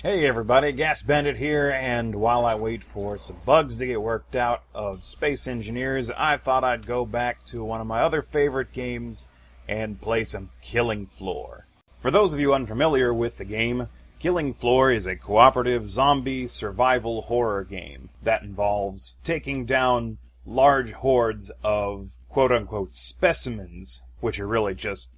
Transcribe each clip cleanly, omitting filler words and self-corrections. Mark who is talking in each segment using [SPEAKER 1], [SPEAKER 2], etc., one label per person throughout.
[SPEAKER 1] Hey everybody, Bandit here, and while I wait for some bugs to get worked out of Space Engineers, I thought I'd go back to one of my other favorite games and play some Killing Floor. For those of you unfamiliar with the game, Killing Floor is a cooperative zombie survival horror game that involves taking down large hordes of quote-unquote specimens, which are really just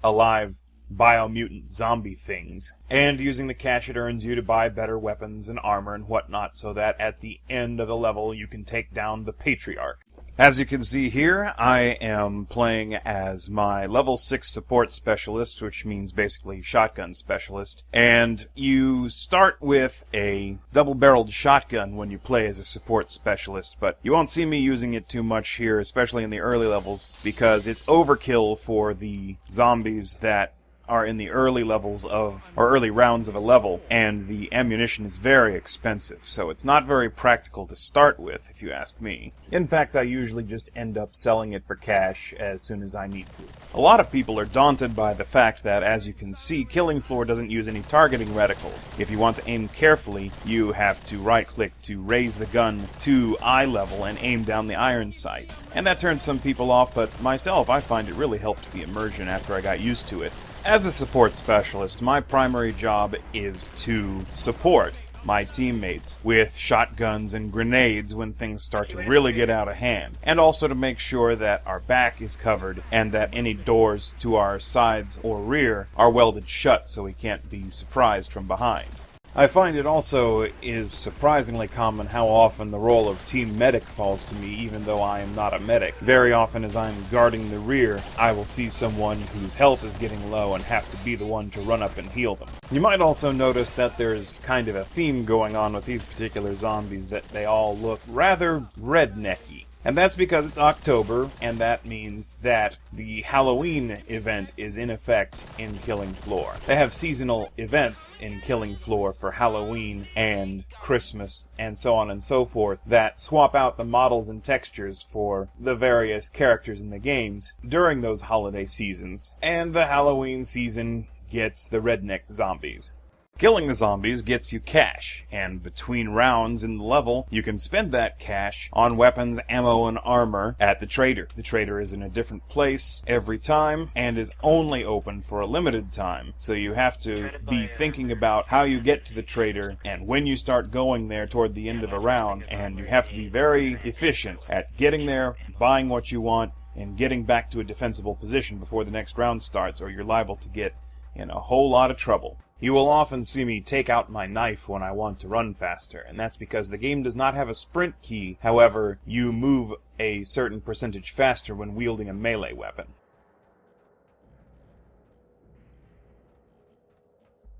[SPEAKER 1] alive biomutant zombie things, and using the cash it earns you to buy better weapons and armor and whatnot so that at the end of the level you can take down the Patriarch. As you can see here, I am playing as my level 6 support specialist, which means basically shotgun specialist, and you start with a double-barreled shotgun when you play as a support specialist, but you won't see me using it too much here, especially in the early levels, because it's overkill for the zombies that are in the early levels of, or early rounds of a level, and the ammunition is very expensive, so it's not very practical to start with, if you ask me. In fact, I usually just end up selling it for cash as soon as I need to. A lot of people are daunted by the fact that, as you can see, Killing Floor doesn't use any targeting reticles. If you want to aim carefully, you have to right-click to raise the gun to eye level and aim down the iron sights. And that turns some people off, but myself, I find it really helps the immersion after I got used to it. As a support specialist, my primary job is to support my teammates with shotguns and grenades when things start to really get out of hand, and also to make sure that our back is covered and that any doors to our sides or rear are welded shut so we can't be surprised from behind. I find it also is surprisingly common how often the role of team medic falls to me, even though I am not a medic. Very often as I'm guarding the rear, I will see someone whose health is getting low and have to be the one to run up and heal them. You might also notice that there's kind of a theme going on with these particular zombies, that they all look rather rednecky. And that's because it's October, and that means that the Halloween event is in effect in Killing Floor. They have seasonal events in Killing Floor for Halloween and Christmas and so on and so forth that swap out the models and textures for the various characters in the games during those holiday seasons. And the Halloween season gets the redneck zombies. Killing the zombies gets you cash, and between rounds in the level, you can spend that cash on weapons, ammo, and armor at the trader. The trader is in a different place every time, and is only open for a limited time, so you have to be thinking about how you get to the trader, and when you start going there toward the end of a round, and you have to be very efficient at getting there, buying what you want, and getting back to a defensible position before the next round starts, or you're liable to get in a whole lot of trouble. You will often see me take out my knife when I want to run faster, and that's because the game does not have a sprint key. However, you move a certain percentage faster when wielding a melee weapon.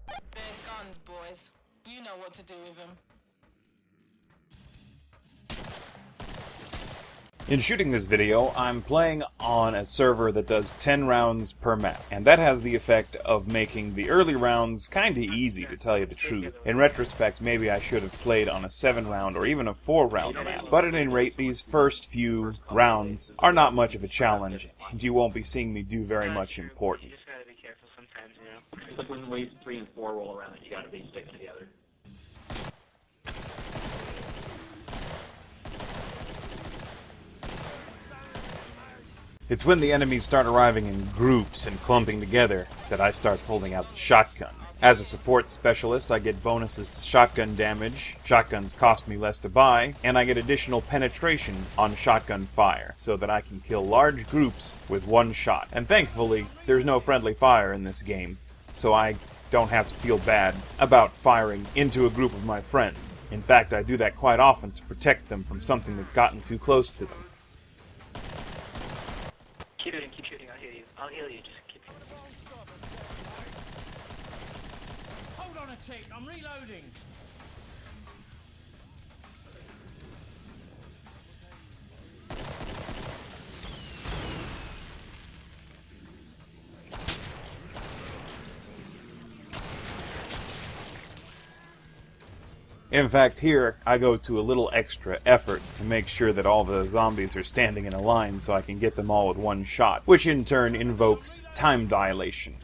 [SPEAKER 2] They're guns, boys. You know what to do with them.
[SPEAKER 1] In shooting this video, I'm playing on a server that does 10 rounds per map, and that has the effect of making the early rounds kinda easy, to tell you the truth. In retrospect, maybe I should have played on a 7-round or even a 4-round map, but at any rate, these first few rounds are not much of a challenge, and you wonon't be seeing me do very much important.
[SPEAKER 3] You just gotta be careful sometimes, you know? It's like when waves 3 and 4 roll around, you gotta be sticking together.
[SPEAKER 1] It's when the enemies start arriving in groups and clumping together that I start pulling out the shotgun. As a support specialist, I get bonuses to shotgun damage, shotguns cost me less to buy, and I get additional penetration on shotgun fire, so that I can kill large groups with one shot. And thankfully, there's no friendly fire in this game, so I don't have to feel bad about firing into a group of my friends. In fact, I do that quite often to protect them from something that's gotten too close to them.
[SPEAKER 3] Keep shooting, I'll heal you, just keep shooting.
[SPEAKER 4] Hold on a tick, I'm reloading.
[SPEAKER 1] In fact, here, I go to a little extra effort to make sure that all the zombies are standing in a line so I can get them all with one shot, which in turn invokes time dilation.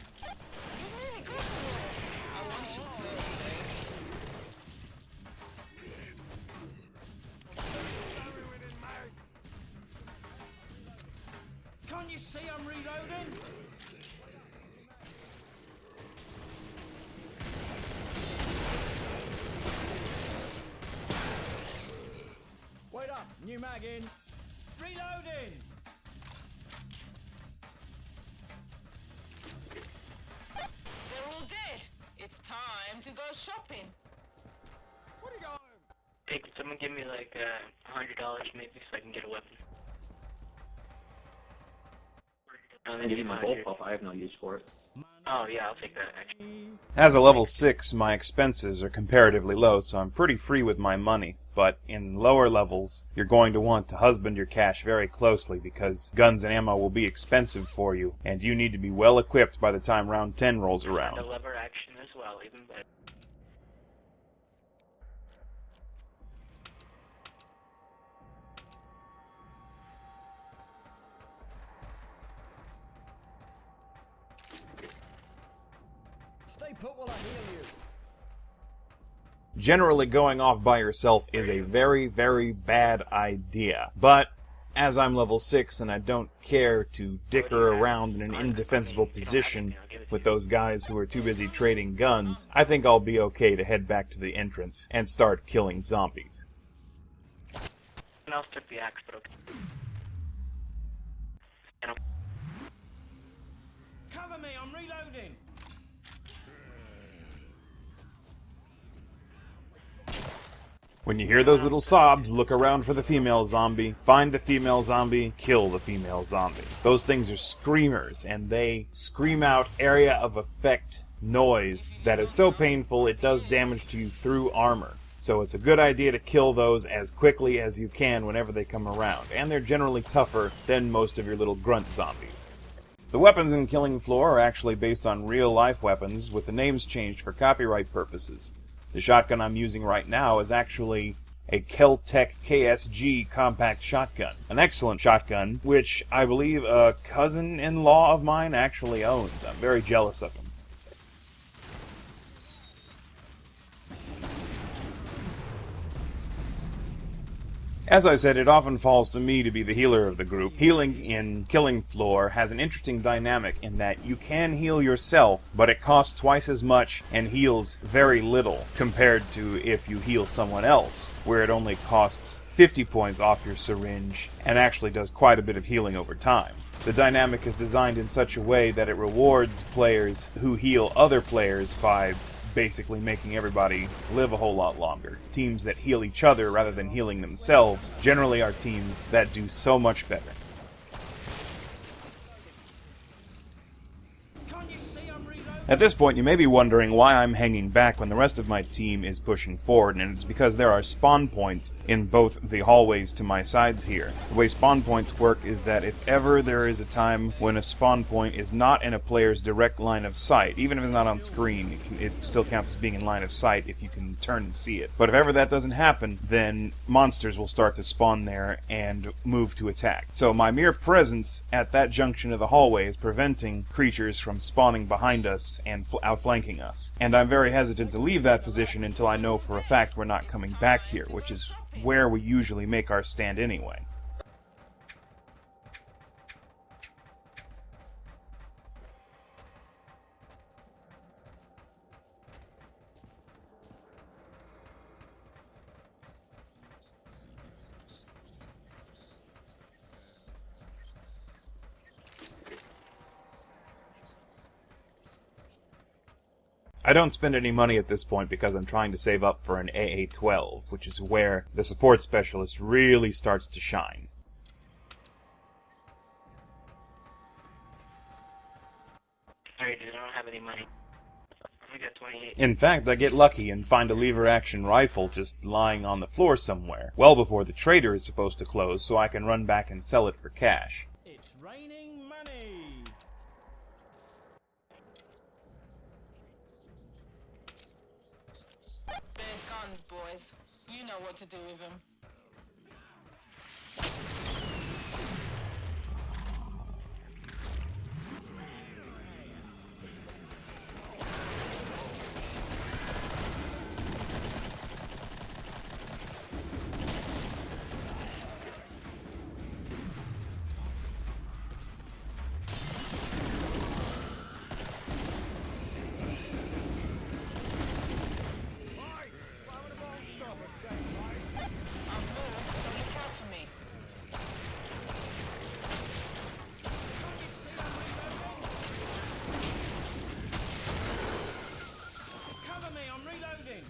[SPEAKER 4] Can't you see I'm reloading? Wait up, new mag in. Reloading!
[SPEAKER 2] They're all dead. It's time to go shopping.
[SPEAKER 3] Hey, could someone give me like $100 maybe so I can get a weapon?
[SPEAKER 5] I'll give you my bullpup. I have no use for it.
[SPEAKER 3] Oh yeah, I'll take that actually.
[SPEAKER 1] As a level 6, my expenses are comparatively low, so I'm pretty free with my money. But in lower levels, you're going to want to husband your cash very closely because guns and ammo will be expensive for you, and you need to be well equipped by the time round 10 rolls
[SPEAKER 3] And
[SPEAKER 1] around.
[SPEAKER 3] a lever action as well, even better.
[SPEAKER 4] Stay put while I heal you.
[SPEAKER 1] Generally, going off by yourself is a very, very bad idea. But as I'm level 6 and I don't care to dicker around in an indefensible position with those guys who are too busy trading guns, I think I'll be okay to head back to the entrance and start killing zombies.
[SPEAKER 3] Someone else took the axe, but okay.
[SPEAKER 4] Cover me, I'm reloading.
[SPEAKER 1] When you hear those little sobs, look around for the female zombie, find the female zombie, kill the female zombie. Those things are screamers, and they scream out area of effect noise that is so painful it does damage to you through armor. So it's a good idea to kill those as quickly as you can whenever they come around, and they're generally tougher than most of your little grunt zombies. The weapons in Killing Floor are actually based on real-life weapons, with the names changed for copyright purposes. The shotgun I'm using right now is actually a Kel-Tec KSG compact shotgun. An excellent shotgun, which I believe a cousin-in-law of mine actually owns. I'm very jealous of him. As I said, it often falls to me to be the healer of the group. Healing in Killing Floor has an interesting dynamic in that you can heal yourself, but it costs twice as much and heals very little compared to if you heal someone else, where it only costs 50 points off your syringe and actually does quite a bit of healing over time. The dynamic is designed in such a way that it rewards players who heal other players by basically making everybody live a whole lot longer. Teams that heal each other rather than healing themselves generally are teams that do so much better.
[SPEAKER 4] Can't you see I'm reloading?
[SPEAKER 1] At this point, you may be wondering why I'm hanging back when the rest of my team is pushing forward, and it's because there are spawn points in both the hallways to my sides here. The way spawn points work is that if ever there is a time when a spawn point is not in a player's direct line of sight, even if it's not on screen, it still counts as being in line of sight if you can turn and see it. But if ever that doesn't happen, then monsters will start to spawn there and move to attack. So my mere presence at that junction of the hallway is preventing creatures from spawning behind us and outflanking us. And I'm very hesitant to leave that position until I know for a fact we're not coming back here, which is where we usually make our stand anyway. I don't spend any money at this point because I'm trying to save up for an AA-12, which is where the support specialist really starts to shine.
[SPEAKER 3] Sorry, dude, I don't have any money. I got 28.
[SPEAKER 1] In fact, I get lucky and find a lever-action rifle just lying on the floor somewhere, well before the trader is supposed to close, so I can run back and sell it for cash.
[SPEAKER 4] It's raining money.
[SPEAKER 2] They're guns, boys. You know what to do with them.
[SPEAKER 4] reloading.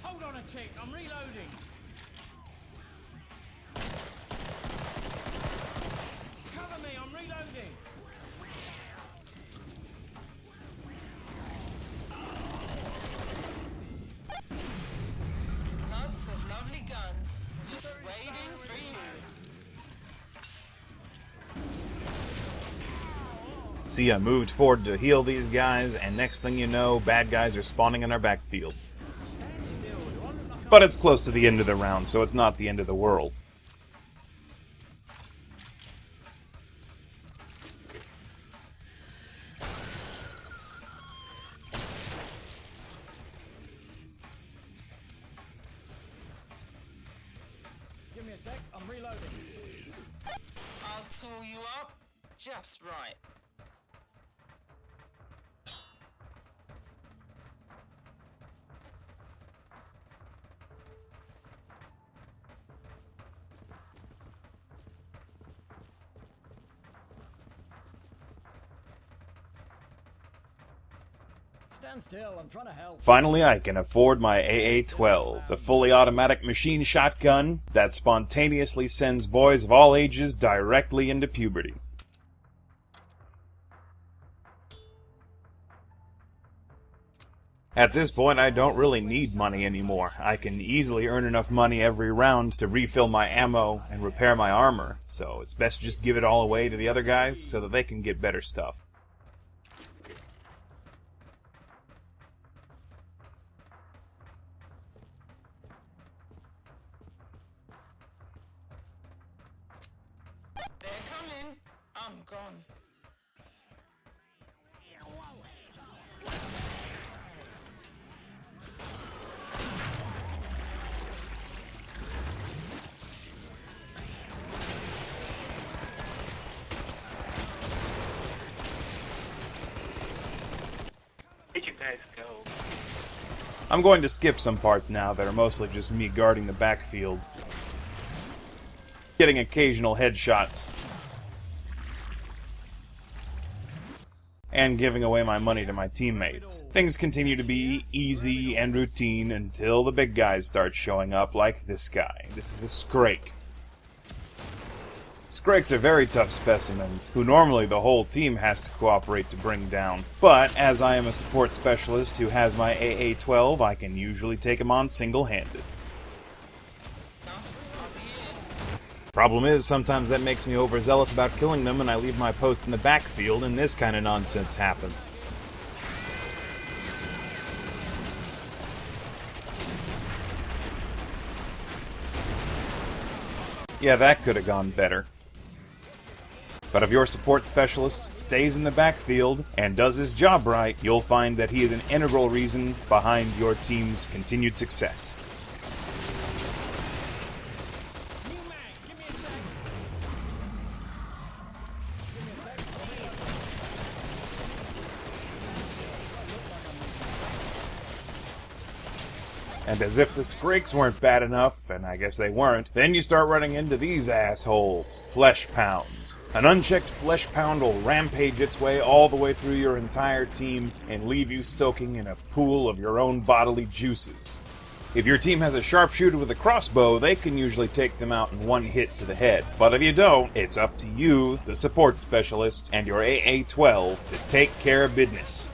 [SPEAKER 4] Hold on a tick, I'm reloading. Cover me, I'm reloading.
[SPEAKER 2] Lots of lovely guns, just waiting for you.
[SPEAKER 1] See, I moved forward to heal these guys, and next thing you know, bad guys are spawning in our backfield. But it's close to the end of the round, so it's not the end of the world.
[SPEAKER 4] Give me a sec, I'm reloading.
[SPEAKER 2] I'll tool you up just right.
[SPEAKER 4] Stand still, I'm trying to help.
[SPEAKER 1] Finally, I can afford my AA-12, the fully automatic machine shotgun that spontaneously sends boys of all ages directly into puberty. At this point, I don't really need money anymore. I can easily earn enough money every round to refill my ammo and repair my armor, so it's best to just give it all away to the other guys so that they can get better stuff.
[SPEAKER 2] They're coming. I'm gone.
[SPEAKER 3] Where'd you guys go?
[SPEAKER 1] I'm going to skip some parts now that are mostly just me guarding the backfield, getting occasional headshots, and giving away my money to my teammates. Things continue to be easy and routine until the big guys start showing up, like this guy. This is a Scrake. Scrakes are very tough specimens, who normally the whole team has to cooperate to bring down. But, as I am a support specialist who has my AA-12, I can usually take him on single-handed. Problem is, sometimes that makes me overzealous about killing them and I leave my post in the backfield and this kind of nonsense happens. Yeah, that could have gone better. But if your support specialist stays in the backfield and does his job right, you'll find that he is an integral reason behind your team's continued success. And as if the Scrakes weren't bad enough, and I guess they weren't, then you start running into these assholes. Flesh Pounds. An unchecked Flesh Pound will rampage its way all the way through your entire team and leave you soaking in a pool of your own bodily juices. If your team has a sharpshooter with a crossbow, they can usually take them out in one hit to the head. But if you don't, it's up to you, the support specialist, and your AA-12 to take care of business.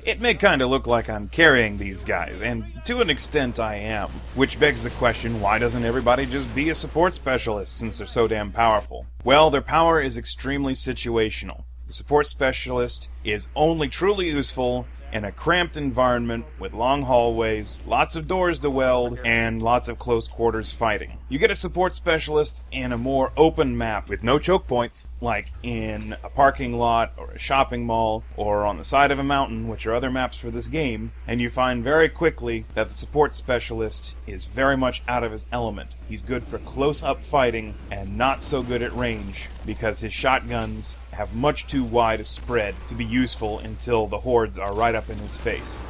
[SPEAKER 1] It may kind of look like I'm carrying these guys, and to an extent I am. Which begs the question, why doesn't everybody just be a support specialist since they're so damn powerful? Well, their power is extremely situational. The support specialist is only truly useful in a cramped environment with long hallways, lots of doors to weld, and lots of close quarters fighting. You get a support specialist in a more open map with no choke points, like in a parking lot or a shopping mall or on the side of a mountain, which are other maps for this game, and you find very quickly that the support specialist is very much out of his element. He's good for close-up fighting and not so good at range, because his shotguns have much too wide a spread to be useful until the hordes are right up in his face.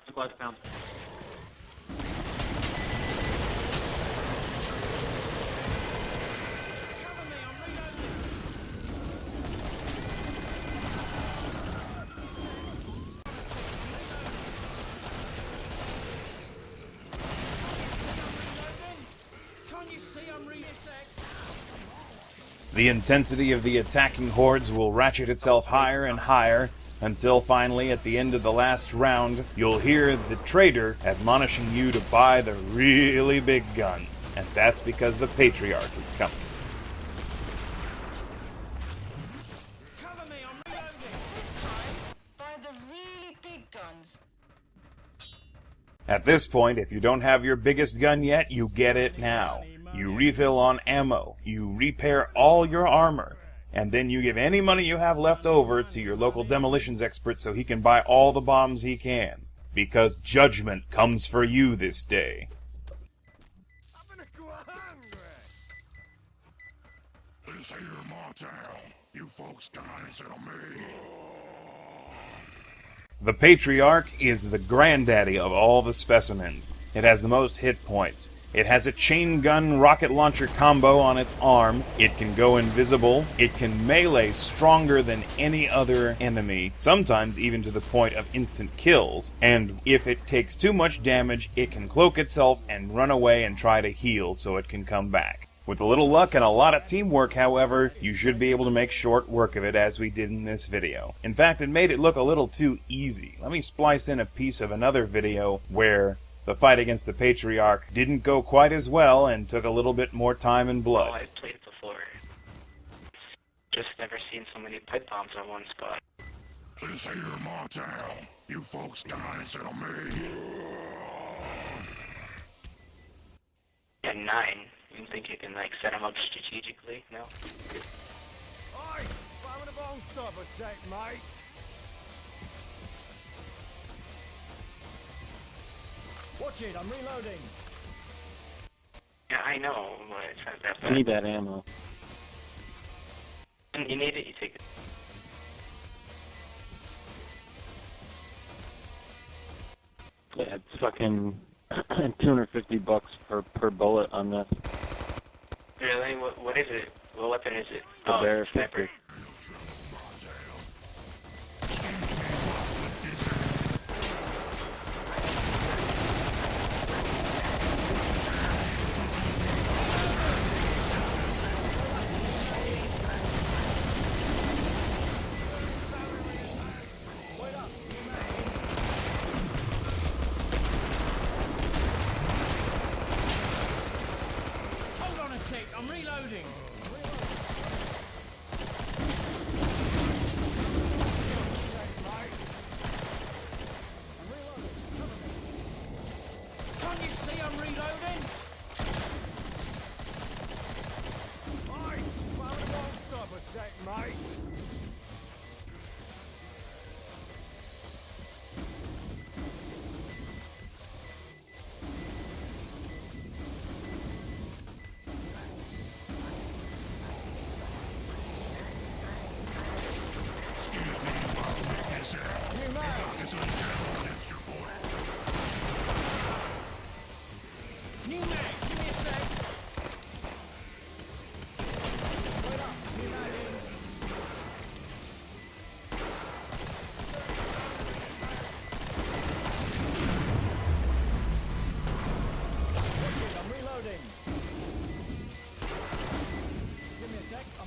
[SPEAKER 3] Supplies found.
[SPEAKER 1] The intensity of the attacking hordes will ratchet itself higher and higher, until finally, at the end of the last round, you'll hear the trader admonishing you to buy the really big guns, and that's because the Patriarch is coming.
[SPEAKER 2] Cover me, I'm reloading. This time, buy the really big guns.
[SPEAKER 1] At this point, if you don't have your biggest gun yet, you get it now. You refill on ammo, you repair all your armor, and then you give any money you have left over to your local demolitions expert so he can buy all the bombs he can. Because judgment comes for you this day.
[SPEAKER 6] This here motel, you folks got anything on me?
[SPEAKER 1] The Patriarch is the granddaddy of all the specimens. It has the most hit points. It has a chain gun rocket launcher combo on its arm. It can go invisible. It can melee stronger than any other enemy, sometimes even to the point of instant kills. And if it takes too much damage, it can cloak itself and run away and try to heal so it can come back. With a little luck and a lot of teamwork, however, you should be able to make short work of it as we did in this video. In fact, it made it look a little too easy. Let me splice in a piece of another video where the fight against the Patriarch didn't go quite as well and took a little bit more time and
[SPEAKER 3] Oh,
[SPEAKER 1] blood.
[SPEAKER 3] I've played it before. Just never seen so many pipe bombs on one spot.
[SPEAKER 6] This here motel, you folks got anything on me?
[SPEAKER 3] Yeah, 9. You think you can, like, set them up strategically? No?
[SPEAKER 4] Oi! Firing a bomb stop a sec, mate. Watch it, I'm reloading.
[SPEAKER 3] Yeah, I know, but it's not that
[SPEAKER 5] I
[SPEAKER 3] bad.
[SPEAKER 5] need that ammo.
[SPEAKER 3] You need it, you take it.
[SPEAKER 5] Yeah, it's fucking $250 per bullet on this.
[SPEAKER 3] Really? What is it? What weapon is it?
[SPEAKER 5] The
[SPEAKER 3] Oh,
[SPEAKER 5] Bear
[SPEAKER 3] sniper.
[SPEAKER 5] 50.
[SPEAKER 4] Hold on a tick, I'm reloading.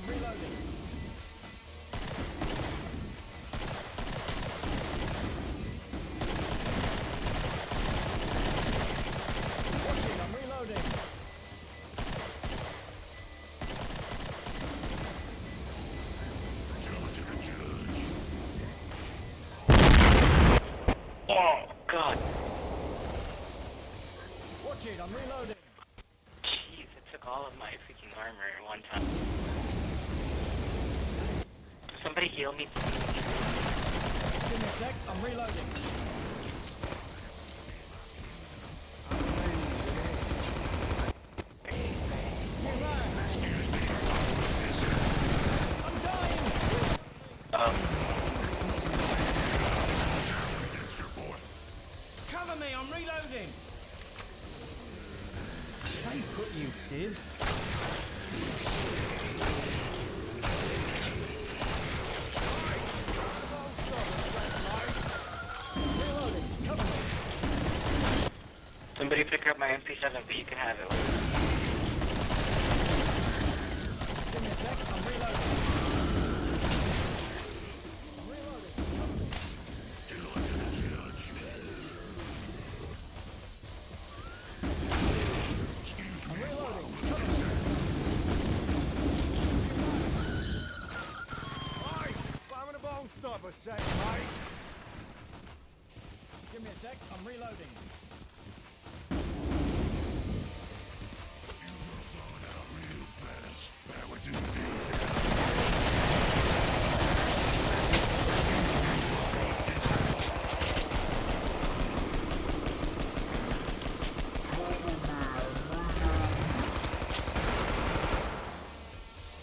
[SPEAKER 4] I'm reloading. Watch it, I'm reloading.
[SPEAKER 3] Oh, God.
[SPEAKER 4] Watch it, I'm reloading.
[SPEAKER 3] Jeez, it took all of my freaking armor at one time. Somebody heal me.
[SPEAKER 4] Give me a sec, I'm reloading. I'm dying!
[SPEAKER 2] Cover me, I'm reloading!
[SPEAKER 4] Stay put, you did. Reloading, cover me.
[SPEAKER 3] Somebody pick up my MP7, but you can have it.
[SPEAKER 4] Give me a sec, I'm reloading. I'm reloading, cover me. I'm reloading, cover me.
[SPEAKER 7] Right, I'm a bone stop a sec, mate.
[SPEAKER 4] Give me a sec, I'm reloading.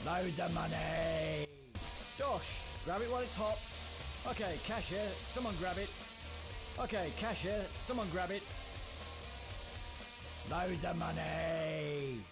[SPEAKER 4] Loads of money! Josh, grab it while it's hot. Okay, cashier, someone grab it. Okay, cashier, someone grab it. Loads of money!